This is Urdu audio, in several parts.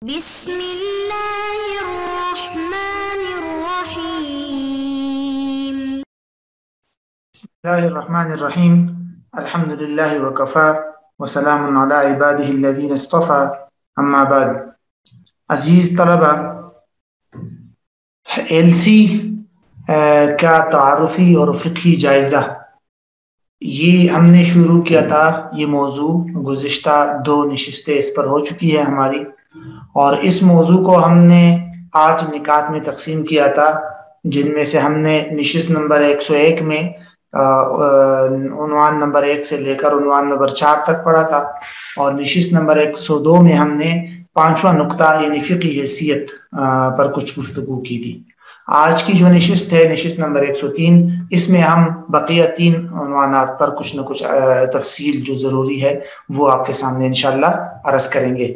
بسم اللہ الرحمن الرحیم بسم اللہ الرحمن الرحیم الحمد للہ وکفا وسلام علی عبادہ الذین اصطفى اما بعد. عزیز طلبہ، ایل سی کا تعارفی اور فقہی جائزہ یہ ہم نے شروع کیا تھا. یہ موضوع گزشتہ 2 نشستیں اس پر ہو چکی ہے ہماری، اور اس موضوع کو ہم نے 8 نکات میں تقسیم کیا تھا، جن میں سے ہم نے نشست نمبر 101 میں عنوان نمبر 1 سے لے کر عنوان نمبر 4 تک پڑھا تھا، اور نشست نمبر 102 میں ہم نے 5واں نقطہ یعنی فقہی حیثیت پر کچھ گفتگو کی تھی. آج کی جو نشست ہے نشست نمبر 103، اس میں ہم بقیہ 3 عنوانات پر کچھ نہ کچھ تفصیل جو ضروری ہے وہ آپ کے سامنے انشاءاللہ عرض کریں گے.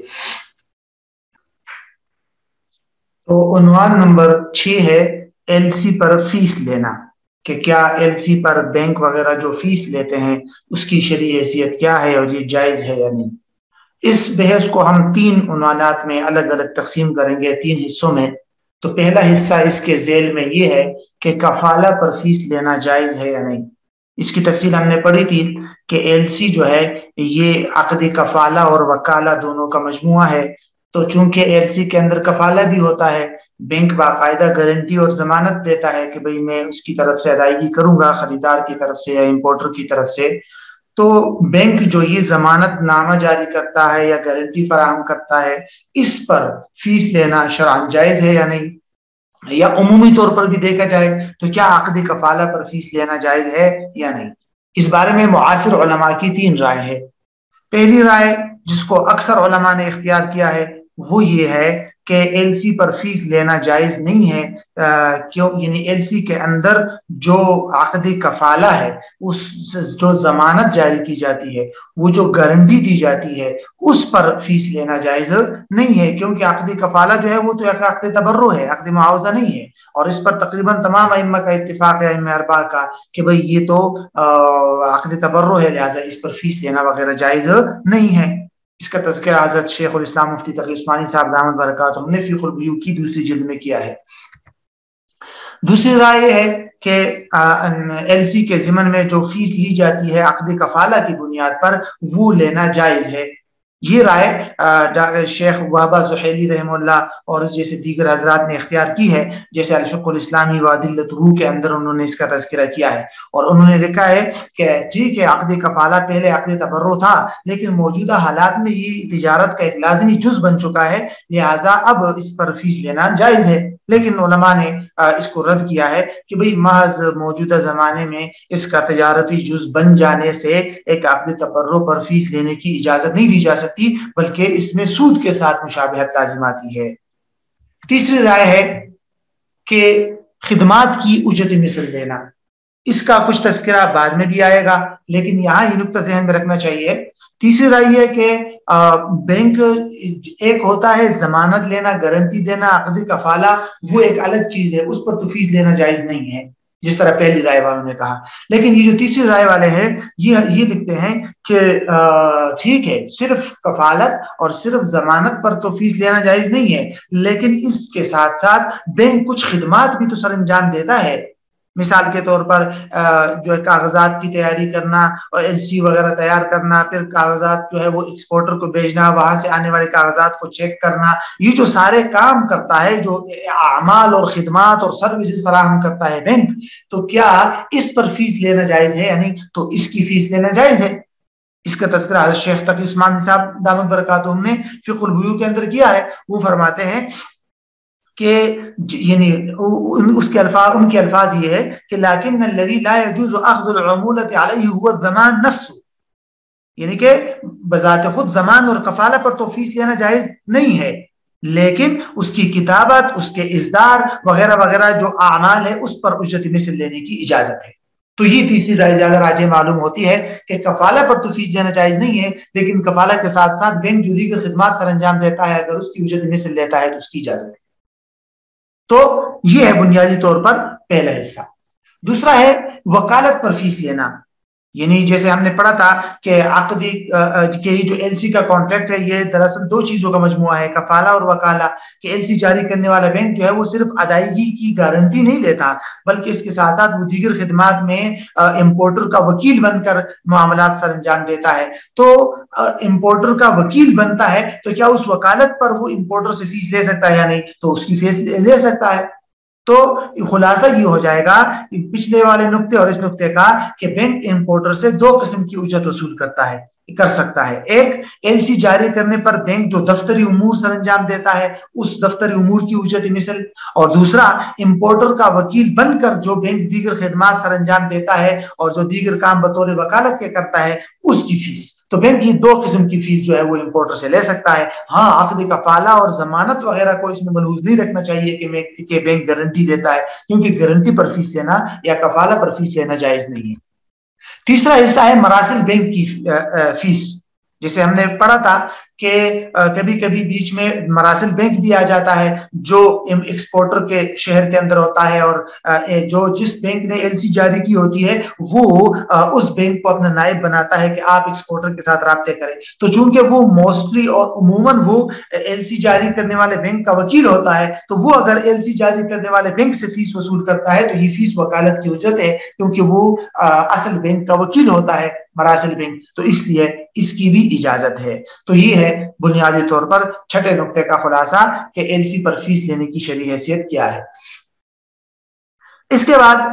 تو عنوان نمبر 6 ہے ایل سی پر فیس لینا، کہ کیا ایل سی پر بینک وغیرہ جو فیس لیتے ہیں اس کی شرعی حیثیت کیا ہے اور یہ جائز ہے یا نہیں. اس بحث کو ہم 3 عنوانات میں الگ الگ تقسیم کریں گے، 3 حصوں میں. تو پہلا حصہ اس کے ذیل میں یہ ہے کہ کفالہ پر فیس لینا جائز ہے یا نہیں. اس کی تفصیل ہم نے پڑھی تھی کہ ایل سی جو ہے یہ عقد کفالہ اور وکالہ دونوں کا مجموعہ ہے. تو چونکہ ایل سی کے اندر کفالہ بھی ہوتا ہے، بینک باقاعدہ گارنٹی اور ضمانت دیتا ہے کہ بھئی میں اس کی طرف سے ادائیگی کروں گا، خریدار کی طرف سے یا امپورٹر کی طرف سے. تو بینک جو یہ ضمانت نامہ جاری کرتا ہے یا گارنٹی فراہم کرتا ہے، اس پر فیس لینا شرعاً جائز ہے یا نہیں. یا عمومی طور پر بھی دیکھا جائے تو کیا عقد کفالہ پر فیس لینا جائز ہے یا نہیں. اس بارے میں معاصر علماء کی 3 رائے ہے. پہلی رائے جس کو اکثر علماء نے اختیار کیا ہے وہ یہ ہے کہ ایل سی پر فیس لینا جائز نہیں ہے. کیوں؟ یعنی ایل سی کے اندر جو عقد کفالہ ہے، اس جو ضمانت جاری کی جاتی ہے، وہ جو گارنٹی دی جاتی ہے، اس پر فیس لینا جائز نہیں ہے. کیونکہ عقد کفالہ جو ہے وہ تو ایک عقد تبرع ہے، عقد معاوضہ نہیں ہے. اور اس پر تقریباً تمام ائمہ کا اتفاق ہے، ائمہ 4 کا، کہ بھئی یہ تو عقد تبرع ہے، لہٰذا اس پر فیس لینا وغیرہ جائز نہیں ہے. اس کا تذکرہ حضرت شیخ الاسلام مفتی تقی عثمانی صاحب دامت برکاتہ نے فقہ البیوع کی 2 جلد میں کیا ہے. دوسری رائے یہ ہے کہ ایل سی کے ضمن میں جو فیس لی جاتی ہے عقد کفالہ کی بنیاد پر وہ لینا جائز ہے. یہ رائے شیخ وہبہ زحیلی رحمہ اللہ اور جیسے دیگر حضرات نے اختیار کی ہے، جیسے الفقہ الاسلامی و ادلتہ کے اندر انہوں نے اس کا تذکرہ کیا ہے. اور انہوں نے لکھا ہے کہ ٹھیک ہے، عقد کفالہ پہلے عقد تبرع تھا، لیکن موجودہ حالات میں یہ تجارت کا ایک لازمی جز بن چکا ہے، لہٰذا اب اس پر فیس لینا جائز ہے. لیکن علماء نے اس کو رد کیا ہے کہ بھئی محض موجودہ زمانے میں اس کا تجارتی جز بن جانے سے ایک عقد تبرع پر فیس لینے کی اجازت نہیں دی جا سکتی، بلکہ اس میں سود کے ساتھ مشابہت لازم آتی ہے. تیسری رائے ہے کہ خدمات کی اجرت مثل دینا. اس کا کچھ تذکرہ بعد میں بھی آئے گا، لیکن یہاں یہ نقطہ ذہن میں رکھنا چاہیے. تیسری رائے ہے کہ بینک ایک ہوتا ہے ضمانت لینا، گارنٹی دینا، عقد کفالہ وہ ایک الگ چیز ہے، اس پر تو فیس لینا جائز نہیں ہے جس طرح پہلی رائے والوں نے کہا. لیکن یہ جو تیسری رائے والے ہیں یہ لکھتے ہیں کہ ٹھیک ہے، صرف کفالت اور صرف ضمانت پر تو فیس لینا جائز نہیں ہے، لیکن اس کے ساتھ ساتھ بینک کچھ خدمات بھی تو سر انجام دیتا ہے. مثال کے طور پر جو ہے کاغذات کی تیاری کرنا اور ایل سی وغیرہ تیار کرنا، پھر کاغذات جو ہے وہ ایکسپورٹر کو بھیجنا، وہاں سے آنے والے کاغذات کو چیک کرنا، یہ جو سارے کام کرتا ہے، جو اعمال اور خدمات اور سروسز فراہم کرتا ہے بینک، تو کیا اس پر فیس لینا جائز ہے یا نہیں؟ تو اس کی فیس لینا جائز ہے. اس کا تذکرہ حضرت شیخ تقی عثمانی صاحب دامت برکاتہ نے فقہ البیوع کے اندر کیا ہے. وہ فرماتے ہیں کہ یعنی اس کے الفاظ، ان کے الفاظ یہ ہے کہ لیکن الذی لا يجوز اخذ العمولۃ علیہ هو الضمان نفسه، یعنی کہ بذات خود ضمان اور کفالہ پر تو فیس لینا جائز نہیں ہے، لیکن اس کی کتابت، اس کے اصدار وغیرہ وغیرہ جو اعمال ہے اس پر اجرت مثل لینے کی اجازت ہے. تو یہ تیسری رائے زیادہ راجح معلوم ہوتی ہے کہ کفالہ پر تو فیس دینا جائز نہیں ہے، لیکن کفالہ کے ساتھ ساتھ بینک جو دیگر خدمات سر انجام دیتا ہے اگر اس کی اجرت مثل لیتا ہے تو اس کی اجازت ہے. تو یہ ہے بنیادی طور پر پہلا حصہ. دوسرا ہے وکالت پر فیس لینا. یعنی جیسے ہم نے پڑھا تھا کہ عقدی کہ جو ایل سی کا کانٹریکٹ ہے یہ دراصل دو چیزوں کا مجموعہ ہے، کفالہ اور وکالہ، کہ ایل سی جاری کرنے والا بینک جو ہے وہ صرف ادائیگی کی گارنٹی نہیں لیتا بلکہ اس کے ساتھ ساتھ وہ دیگر خدمات میں امپورٹر کا وکیل بن کر معاملات سر انجام دیتا ہے۔ تو امپورٹر کا وکیل بنتا ہے تو کیا اس وکالت پر وہ امپورٹر سے فیس لے سکتا ہے یا نہیں؟ تو اس کی فیس لے سکتا ہے۔ تو خلاصہ یہ ہو جائے گا پچھلے والے نقطے اور اس نقطے کا کہ بینک امپورٹر سے دو قسم کی اجرت وصول کر سکتا ہے۔ ایک، ایل سی جاری کرنے پر بینک جو دفتری امور سر انجام دیتا ہے اس دفتری امور کی اجرت مثل، اور دوسرا امپورٹر کا وکیل بن کر جو بینک دیگر خدمات سر انجام دیتا ہے اور جو دیگر کام بطور وکالت کے کرتا ہے اس کی فیس۔ تو بینک یہ دو قسم کی فیس جو ہے وہ امپورٹر سے لے سکتا ہے۔ ہاں، عقد کفالہ اور ضمانت وغیرہ کو اس میں ملحوظ نہیں رکھنا چاہیے کہ بینک گارنٹی دیتا ہے، کیونکہ گارنٹی پر فیس لینا یا کفالہ پر فیس لینا جائز نہیں ہے۔ تیسرا حصہ ہے مراسل بینک کی فیس، جسے ہم نے پڑھا تھا کہ کبھی کبھی بیچ میں مراسل بینک بھی آ جاتا ہے جو ایکسپورٹر کے شہر کے اندر ہوتا ہے، اور جو جس بینک نے ایل سی جاری کی ہوتی ہے وہ اس بینک کو اپنا نائب بناتا ہے کہ آپ ایکسپورٹر کے ساتھ رابطے کریں۔ تو چونکہ وہ موسٹلی اور عموماً وہ ایل سی جاری کرنے والے بینک کا وکیل ہوتا ہے، تو وہ اگر ایل سی جاری کرنے والے بینک سے فیس وصول کرتا ہے تو یہ فیس وکالت کی اجرت ہے، کیونکہ وہ اصل بینک کا وکیل ہوتا ہے، مراسل بینک، تو اس لیے اس کی بھی اجازت ہے۔ تو یہ ہے بنیادی طور پر چھٹے نقطے کا خلاصہ کہ ایل سی پر فیس لینے کی شرعی حیثیت کیا ہے۔ اس کے بعد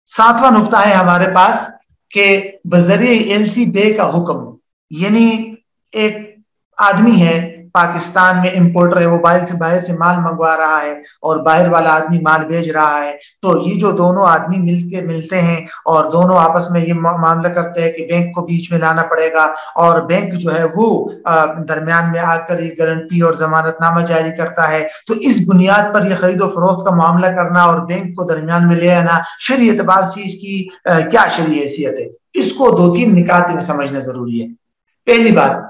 ساتواں نقطہ ہے ہمارے پاس کہ بذریعہ ایل سی بے کا حکم، یعنی ایک آدمی ہے پاکستان میں امپورٹر ہے، وہ باہر سے مال منگوا رہا ہے اور باہر والا آدمی مال بھیج رہا ہے، تو یہ جو دونوں آدمی ملتے ہیں اور دونوں آپس میں یہ معاملہ کرتے ہیں کہ بینک کو بیچ میں لانا پڑے گا، اور بینک جو ہے وہ درمیان میں آ کر یہ گارنٹی اور ضمانت نامہ جاری کرتا ہے۔ تو اس بنیاد پر یہ خرید و فروخت کا معاملہ کرنا اور بینک کو درمیان میں لے آنا شرعی اعتبار سے اس کی کیا شرعی حیثیت ہے، اس کو دو تین نکات میں سمجھنا ضروری ہے۔ پہلی بات،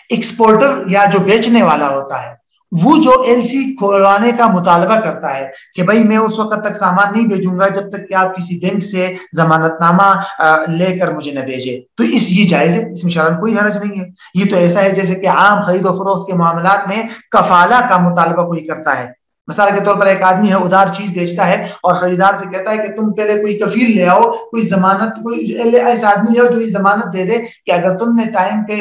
ایکسپورٹر یا جو بیچنے والا ہوتا ہے وہ جو ایل سی کھولوانے کا مطالبہ کرتا ہے کہ بھائی میں اس وقت تک سامان نہیں بھیجوں گا جب تک کہ آپ کسی بینک سے ضمانت نامہ لے کر مجھے نہ بھیجے، تو یہ جائز ہے، اس میں شرعاً کوئی حرج نہیں ہے۔ یہ تو ایسا ہے جیسے کہ عام خرید و فروخت کے معاملات میں کفالہ کا مطالبہ کوئی کرتا ہے۔ مثال کے طور پر ایک آدمی ہے ادھار چیز بیچتا ہے اور خریدار سے کہتا ہے کہ تم پہلے کوئی کفیل لے آؤ، کوئی ضمانت، کوئی ایسا آدمی لے آؤ جو یہ ضمانت دے دے کہ اگر تم نے ٹائم پہ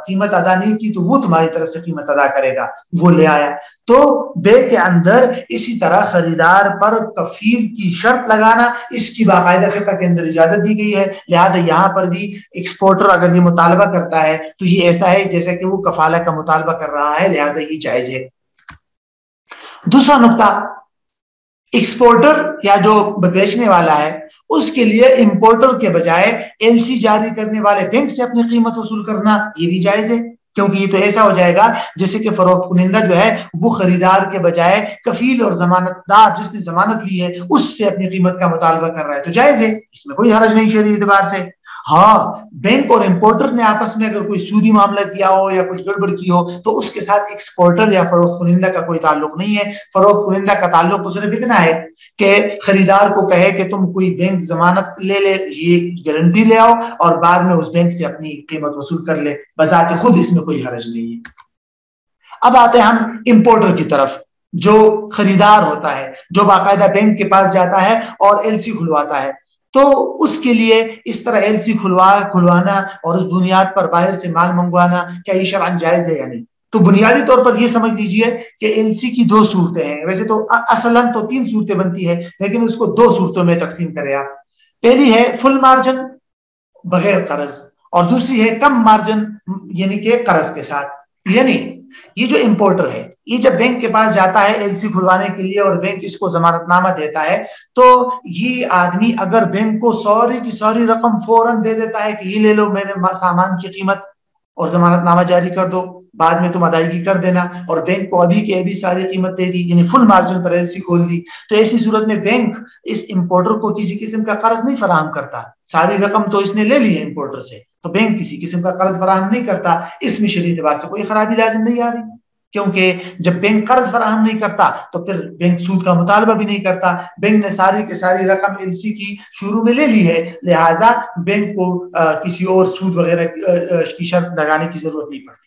قیمت ادا نہیں کی تو وہ تمہاری طرف سے قیمت ادا کرے گا۔ وہ لے آیا، تو بے کے اندر اسی طرح خریدار پر کفیل کی شرط لگانا اس کی باقاعدہ فقہ کے اندر اجازت دی گئی ہے، لہذا یہاں پر بھی ایکسپورٹر اگر یہ مطالبہ کرتا ہے تو یہ ایسا ہے جیسے کہ وہ کفالہ کا مطالبہ کر رہا ہے، لہذا یہ جائز ہے۔ دوسرا نقطہ، ایکسپورٹر یا جو بیچنے والا ہے اس کے لیے امپورٹر کے بجائے ایل سی جاری کرنے والے بینک سے اپنی قیمت وصول کرنا یہ بھی جائز ہے، کیونکہ یہ تو ایسا ہو جائے گا جیسے کہ فروخت کنندہ جو ہے وہ خریدار کے بجائے کفیل اور ضمانت دار جس نے ضمانت لی ہے اس سے اپنی قیمت کا مطالبہ کر رہا ہے، تو جائز ہے، اس میں کوئی حرج نہیں شرعی اعتبار سے۔ ہاں، بینک اور امپورٹر نے آپس میں اگر کوئی سودی معاملہ کیا ہو یا کچھ گڑبڑ کی ہو تو اس کے ساتھ ایکسپورٹر یا فروخت کنندہ کا کوئی تعلق نہیں ہے۔ فروخت کنندہ کا تعلق تو صرف اتنا ہے کہ خریدار کو کہے کہ تم کوئی بینک ضمانت لے لے، یہ گارنٹی لے آؤ اور بعد میں اس بینک سے اپنی قیمت وصول کر لے، بذات خود اس میں کوئی حرج نہیں ہے۔ اب آتے ہیں ہم امپورٹر کی طرف، جو خریدار ہوتا ہے، جو باقاعدہ بینک کے پاس جاتا ہے اور ایل سی کھلواتا ہے، تو اس کے لیے اس طرح ایل سی کھلوانا اور اس بنیاد پر باہر سے مال منگوانا کیا یہ شرعاً جائز ہے یا نہیں؟ تو بنیادی طور پر یہ سمجھ لیجئے کہ ایل سی کی دو صورتیں ہیں، ویسے تو اصلاً تو تین صورتیں بنتی ہیں لیکن اس کو دو صورتوں میں تقسیم کریں آپ۔ پہلی ہے فل مارجن بغیر قرض، اور دوسری ہے کم مارجن یعنی کہ قرض کے ساتھ۔ یعنی یہ جو امپورٹر ہے یہ جب بینک کے پاس جاتا ہے ایل سی کھلوانے کے لیے اور بینک اس کو ضمانت نامہ دیتا ہے، تو یہ آدمی اگر بینک کو ساری کی ساری رقم فوراً دے دیتا ہے کہ یہ لے لو میرے سامان کی قیمت اور ضمانت نامہ جاری کر دو، بعد میں تم ادائیگی کر دینا، اور بینک کو ابھی کے ابھی ساری قیمت دے دی، یعنی فل مارجن پر ایل سی کھول دی، تو ایسی صورت میں بینک اس امپورٹر کو کسی قسم کا قرض نہیں فراہم کرتا، ساری رقم تو اس نے لے لی ہے امپورٹر سے، تو بینک کسی قسم کا قرض فراہم نہیں کرتا، اس میں شرعی اعتبار سے کوئی خرابی لازم نہیں آ رہی۔ کیونکہ جب بینک قرض فراہم نہیں کرتا تو پھر بینک سود کا مطالبہ بھی نہیں کرتا. بینک نے ساری کی ساری رقم ایل سی کی شروع میں لے لی ہے, لہٰذا بینک کو کسی اور سود وغیرہ کی شرط لگانے کی ضرورت نہیں پڑتی.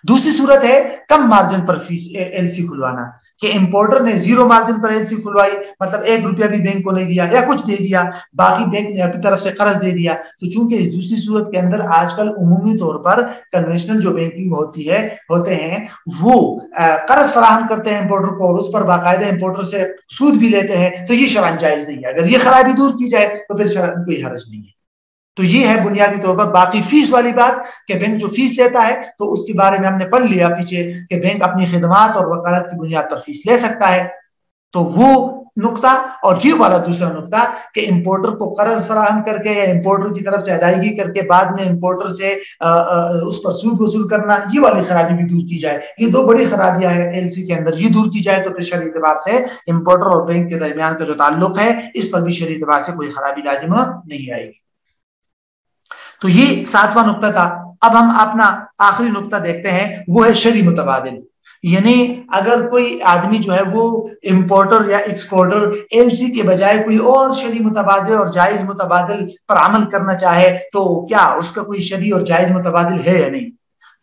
دوسری صورت ہے کم مارجن پر فیس ایل سی کھلوانا, کہ امپورٹر نے زیرو مارجن پر ایل سی کھلوائی, مطلب 1 روپیہ بھی بینک کو نہیں دیا یا کچھ دے دیا, باقی بینک نے اپنی طرف سے قرض دے دیا. تو چونکہ اس دوسری صورت کے اندر آج کل عمومی طور پر کنونشنل جو بینکنگ ہوتے ہیں وہ قرض فراہم کرتے ہیں امپورٹر کو, اور اس پر باقاعدہ امپورٹر سے سود بھی لیتے ہیں, تو یہ شرعاً جائز نہیں ہے. اگر یہ خرابی دور کی جائے تو پھر شرعاً کوئی حرج نہیں ہے. تو یہ ہے بنیادی طور پر. باقی فیس والی بات کہ بینک جو فیس لیتا ہے تو اس کے بارے میں ہم نے پڑھ لیا پیچھے کہ بینک اپنی خدمات اور وکالت کی بنیاد پر فیس لے سکتا ہے. تو وہ نقطہ اور یہ والا دوسرا نقطہ کہ امپورٹر کو قرض فراہم کر کے یا امپورٹر کی طرف سے ادائیگی کر کے بعد میں امپورٹر سے اس پر سود وصول کرنا, یہ والی خرابی بھی دور کی جائے. یہ دو بڑی خرابیاں ہیں ایل سی کے اندر, یہ دور کی جائے تو پھر شرعی اعتبار سے امپورٹر اور بینک کے درمیان کا جو تعلق ہے اس پر بھی شرعی اعتبار سے کوئی خرابی لازمہ نہیں آئے گی. تو یہ 7واں نقطہ تھا. اب ہم اپنا آخری نقطہ دیکھتے ہیں, وہ ہے شرعی متبادل. یعنی اگر کوئی آدمی جو ہے وہ امپورٹر یا ایکسپورٹر ایل سی کے بجائے کوئی اور شرعی متبادل اور جائز متبادل پر عمل کرنا چاہے تو کیا اس کا کوئی شرعی اور جائز متبادل ہے یا نہیں.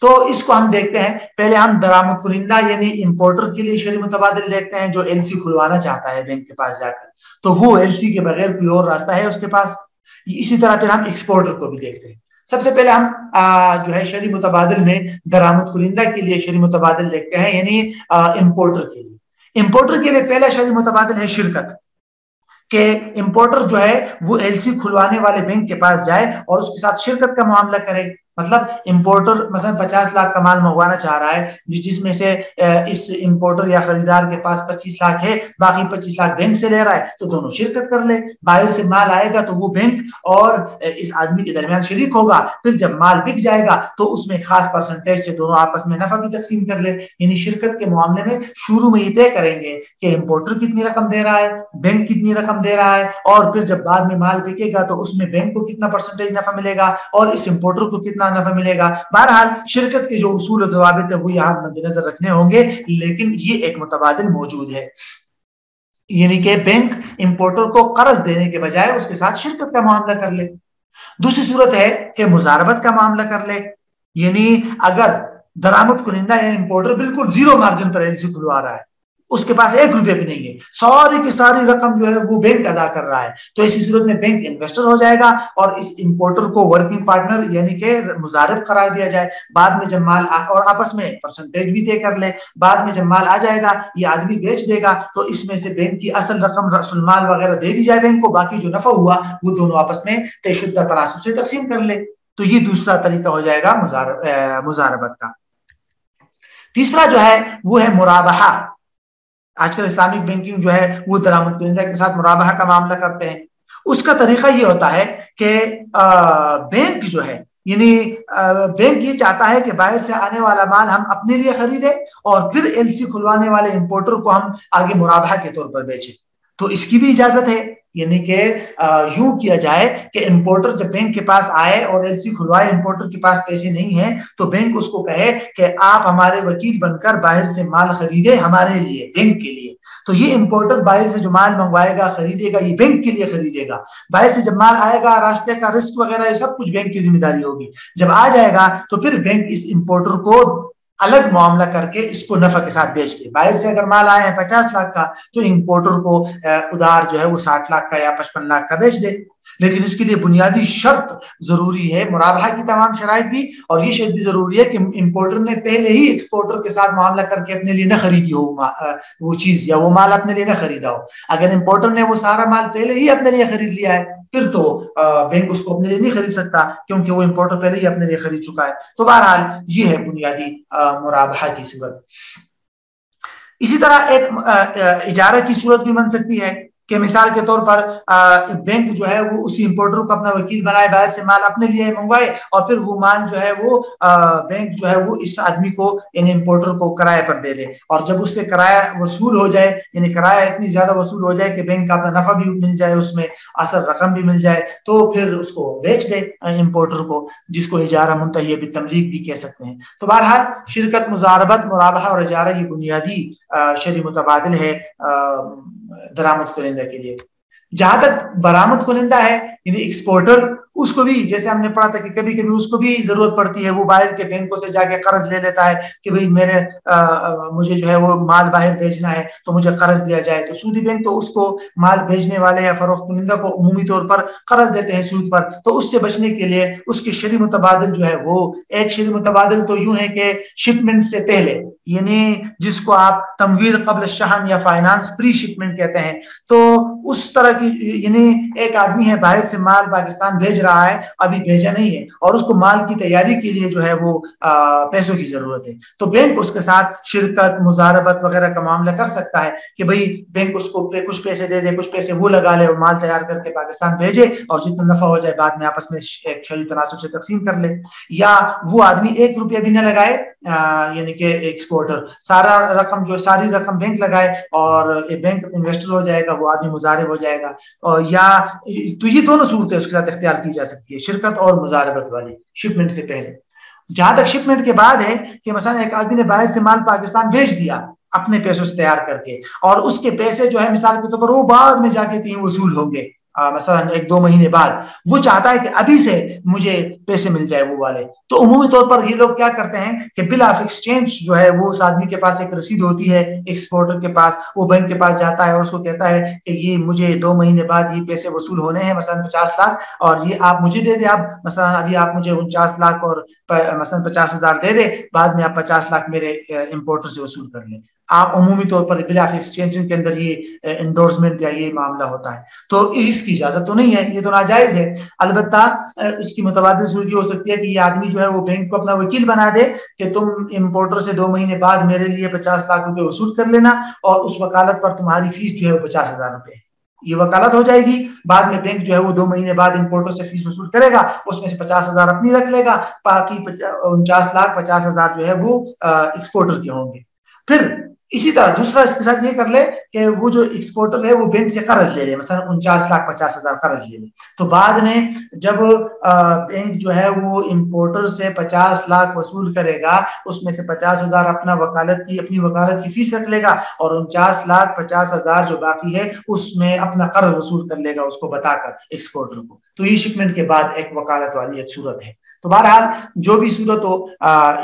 تو اس کو ہم دیکھتے ہیں. پہلے ہم درآمد کنندہ یعنی امپورٹر کے لیے شرعی متبادل دیکھتے ہیں جو ایل سی کھلوانا چاہتا ہے بینک کے پاس جا کر, تو وہ ایل سی کے بغیر کوئی اور راستہ ہے اس کے پاس. اسی طرح پھر ہم ایکسپورٹر کو بھی دیکھتے ہیں. سب سے پہلے ہم جو ہے شرعی متبادل میں درآمد کنندہ کے لیے شرعی متبادل دیکھتے ہیں, یعنی امپورٹر کے لیے. امپورٹر کے لیے پہلا شرعی متبادل ہے شرکت, کہ امپورٹر جو ہے وہ ایل سی کھلوانے والے بینک کے پاس جائے اور اس کے ساتھ شرکت کا معاملہ کرے. مطلب امپورٹر مثلا 50 لاکھ کا مال منگوانا چاہ رہا ہے جس میں سے اس امپورٹر یا خریدار کے پاس 25 لاکھ ہے, باقی 25 لاکھ بینک سے لے رہا ہے, تو دونوں شرکت کر لے. باہر سے مال آئے گا تو وہ بینک اور اس آدمی کے درمیان شریک ہوگا. پھر جب مال بک جائے گا تو اس میں خاص پرسنٹیج سے دونوں آپس میں نفع بھی تقسیم کر لے. یعنی شرکت کے معاملے میں شروع میں یہ طے کریں گے کہ امپورٹر کتنی رقم دے رہا ہے, بینک کتنی رقم دے رہا ہے, اور پھر جب بعد میں مال بکے گا تو اس میں بینک کو کتنا پرسنٹیج نفع ملے گا اور اس امپورٹر کو کتنا نفع ملے گا. بہرحال شرکت کے جو اصول و ضوابط ہے وہ یہاں مد نظر رکھنے ہوں گے, لیکن یہ ایک متبادل موجود ہے. یعنی کہ بینک امپورٹر کو قرض دینے کے بجائے اس کے ساتھ شرکت کا معاملہ کر لے. دوسری صورت ہے کہ مزاربت کا معاملہ کر لے, یعنی اگر درآمد کنندہ یا امپورٹر بالکل زیرو مارجن پر ایل سی کھلوا رہا ہے, اس کے پاس 1 روپیہ بھی نہیں ہے, ساری کی ساری رقم جو ہے وہ بینک ادا کر رہا ہے, تو اسی صورت میں بینک انویسٹر ہو جائے گا اور اس امپورٹر کو ورکنگ پارٹنر یعنی کہ مزارب قرار دیا جائے. بعد میں جب مال اور آپس میں پرسنٹیج بھی طے کر لے, بعد میں جب مال آ جائے گا یہ آدمی بیچ دے گا تو اس میں سے بینک کی اصل رقم رأس المال وغیرہ دے دی جائے بینک کو, باقی جو نفع ہوا وہ دونوں آپس میں طے شدہ تناسب سے تقسیم کر لے. تو یہ دوسرا طریقہ ہو جائے گا مزاربت کا. تیسرا جو ہے وہ ہے مرابحہ. آج کل اسلامک بینکنگ جو ہے وہ درآمد کنندہ کے ساتھ مرابحہ کا معاملہ کرتے ہیں. اس کا طریقہ یہ ہوتا ہے کہ بینک جو ہے یعنی بینک یہ چاہتا ہے کہ باہر سے آنے والا مال ہم اپنے لیے خریدیں اور پھر ایل سی کھلوانے والے امپورٹر کو ہم آگے مرابحہ کے طور پر بیچیں. تو اس کی بھی اجازت ہے, یعنی کہ یوں کیا جائے کہ امپورٹر جب بینک کے پاس آئے اور ایل سی کھلوائے, امپورٹر کے پاس پیسے نہیں ہیں تو بینک اس کو کہے کہ آپ ہمارے وکیل بن کر باہر سے مال خریدے ہمارے لیے, بینک کے لیے. تو یہ امپورٹر باہر سے جو مال منگوائے گا خریدے گا یہ بینک کے لیے خریدے گا. باہر سے جب مال آئے گا راستے کا رسک وغیرہ یہ سب کچھ بینک کی ذمہ داری ہوگی. جب آ جائے گا تو پھر بینک اس امپورٹر کو الگ معاملہ کر کے اس کو نفع کے ساتھ بیچ دے. باہر سے اگر مال آیا ہے 50 لاکھ کا تو امپورٹر کو ادھار جو ہے وہ 60 لاکھ کا یا 55 لاکھ کا بیچ دے. لیکن اس کے لیے بنیادی شرط ضروری ہے, مرابحہ کی تمام شرائط بھی, اور یہ شرط بھی ضروری ہے کہ امپورٹر نے پہلے ہی ایکسپورٹر کے ساتھ معاملہ کر کے اپنے لیے نہ خریدی ہو وہ چیز یا وہ مال اپنے لیے نہ خریدا ہو. اگر امپورٹر نے وہ سارا مال پہلے ہی اپنے لیے خرید لیا ہے پھر تو بینک اس کو اپنے لیے نہیں خرید سکتا کیونکہ وہ امپورٹر پہلے ہی اپنے لیے خرید چکا ہے. تو بہرحال یہ ہے بنیادی مرابحہ کی صورت. اسی طرح ایک اجارہ کی صورت بھی بن سکتی ہے کہ مثال کے طور پر بینک جو ہے وہ اسی امپورٹر کو اپنا وکیل بنائے، باہر سے مال اپنے لیے منگوائے اور پھر وہ مال جو ہے وہ بینک جو ہے وہ اس آدمی کو یعنی امپورٹر کو کرایہ پر دے دے، اور جب اس سے کرایہ وصول ہو جائے یعنی کرایہ اتنی زیادہ وصول ہو جائے کہ بینک کا اپنا نفع بھی مل جائے، اس میں اصل رقم بھی مل جائے، تو پھر اس کو بیچ دے امپورٹر کو، جس کو اجارہ منتہیہ بالتملیک بھی کہہ سکتے ہیں۔ تو بہرحال شرکت، مزاربت، مرابحہ اور اجارہ یہ بنیادی شرعی متبادل ہے درآمد کنندہ کے لیے۔ جہاں تک برآمد کنندہ ہے یعنی ایکسپورٹر، اس کو بھی جیسے ہم نے پڑھا تھا کہ کبھی کبھی اس کو بھی ضرورت پڑتی ہے، وہ باہر کے بینکوں سے جا کے قرض لے لیتا ہے کہ بھئی مجھے جو ہے وہ مال باہر بھیجنا ہے تو مجھے قرض دیا جائے، تو سودی بینک تو اس کو مال بھیجنے والے یا فروخت کنندہ کو عمومی طور پر قرض دیتے ہیں سود پر، تو اس سے بچنے کے لیے اس کے شرعی متبادل جو ہے وہ ایک شرعی متبادل تو یوں ہے کہ شپمنٹ سے پہلے، یعنی جس کو آپ تمویل قبل الشحن یا فائنانس پری شپمنٹ کہتے ہیں، تو اس طرح کی یعنی ایک آدمی ہے باہر سے مال پاکستان بھیج رہا ہے، ابھی بھیجا نہیں ہے اور اس کو مال کی تیاری کے لیے جو ہے وہ پیسوں کی ضرورت ہے، تو بینک اس کے ساتھ شرکت، مزاربت وغیرہ کا معاملہ کر سکتا ہے کہ بھئی بینک اس کو کچھ پیسے دے دے، کچھ پیسے وہ لگا لے اور مال تیار کر کے پاکستان بھیجے اور جتنا نفع ہو جائے بعد میں آپس میں ایک شرعی تناسب سے تقسیم کر لے، یا وہ آدمی 1 روپیہ بھی نہ لگائے یعنی کہ ایکسپورٹر ساری رقم بینک لگائے اور بینک انویسٹر ہو جائے گا، وہ آدمی مزارب ہو جائے گا، یا تو یہ دونوں صورتیں اس کے ساتھ اختیار کی جا سکتی ہے، شرکت اور مزاربت والی شپمنٹ سے پہلے۔ جہاں تک شپمنٹ کے بعد ہے کہ مثلا ایک آدمی نے باہر سے مال پاکستان بھیج دیا اپنے پیسوں سے تیار کر کے، اور اس کے پیسے جو ہے مثال کے طور پر وہ بعد میں جا کے کہیں وصول ہوں گے، مثلا 1-2 مہینے بعد، وہ چاہتا ہے کہ ابھی سے مجھے پیسے مل جائے وہ والے، تو عمومی طور پر یہ لوگ کیا کرتے ہیں کہ بل آف ایکسچینج جو ہے وہ اس آدمی کے پاس ایک رسید ہوتی ہے ایکسپورٹر کے پاس، وہ بینک کے پاس جاتا ہے اور اس کو کہتا ہے کہ یہ مجھے 2 مہینے بعد یہ پیسے وصول ہونے ہیں مثلا 50 لاکھ، اور یہ آپ مجھے دے دیں، اب مثلا ابھی آپ مجھے 49 لاکھ اور مثلا 50,000 دے دے، بعد میں آپ 50 لاکھ میرے امپورٹر سے وصول کر لیں۔ آپ عمومی طور پر بل آف ایکسچینج کے اندر یہ انڈورسمنٹ یا یہ معاملہ ہوتا ہے، تو اس کی اجازت تو نہیں ہے، یہ تو ناجائز ہے۔ البتہ اس کی متبادل صورت یہ ہو سکتی ہے کہ یہ آدمی جو ہے وہ بینک کو اپنا وکیل بنا دے کہ تم امپورٹر سے 2 مہینے بعد میرے لیے 50 لاکھ روپے وصول کر لینا، اور اس وکالت پر تمہاری فیس جو ہے وہ 50,000 روپے ہے، یہ وکالت ہو جائے گی، بعد میں بینک جو ہے وہ 2 مہینے بعد امپورٹر سے فیس وصول کرے گا، اس میں سے 50,000 اپنی رکھ لے گا، باقی 49,50,000 جو ہے وہ ایکسپورٹر کے ہوں گے۔ پھر اسی طرح دوسرا اس کے ساتھ یہ کر لے کہ وہ جو ایکسپورٹر ہے وہ بینک سے قرض لے لے، مثلا 49,50,000 قرض لے لے، تو بعد میں جب بینک جو ہے وہ امپورٹر سے 50 لاکھ وصول کرے گا، اس میں سے 50,000 اپنی وکالت کی فیس رکھ لے گا، اور 49,50,000 جو باقی ہے اس میں اپنا قرض وصول کر لے گا اس کو بتا کر ایکسپورٹر کو، تو یہ شپمنٹ کے بعد ایک وکالت والی ایک صورت ہے۔ تو بہرحال جو بھی صورت ہو،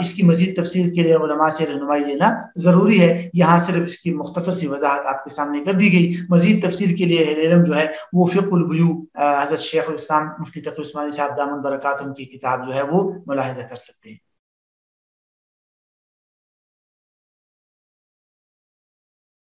اس کی مزید تفصیل کے لیے علماء سے رہنمائی لینا ضروری ہے، یہاں صرف اس کی مختصر سی وضاحت آپ کے سامنے کر دی گئی، مزید تفصیل کے لیے علم جو ہے وہ فقہ البیوع حضرت شیخ الاسلام مفتی تقی عثمانی صاحب دامن برکاتہم کی کتاب جو ہے وہ ملاحظہ کر سکتے ہیں۔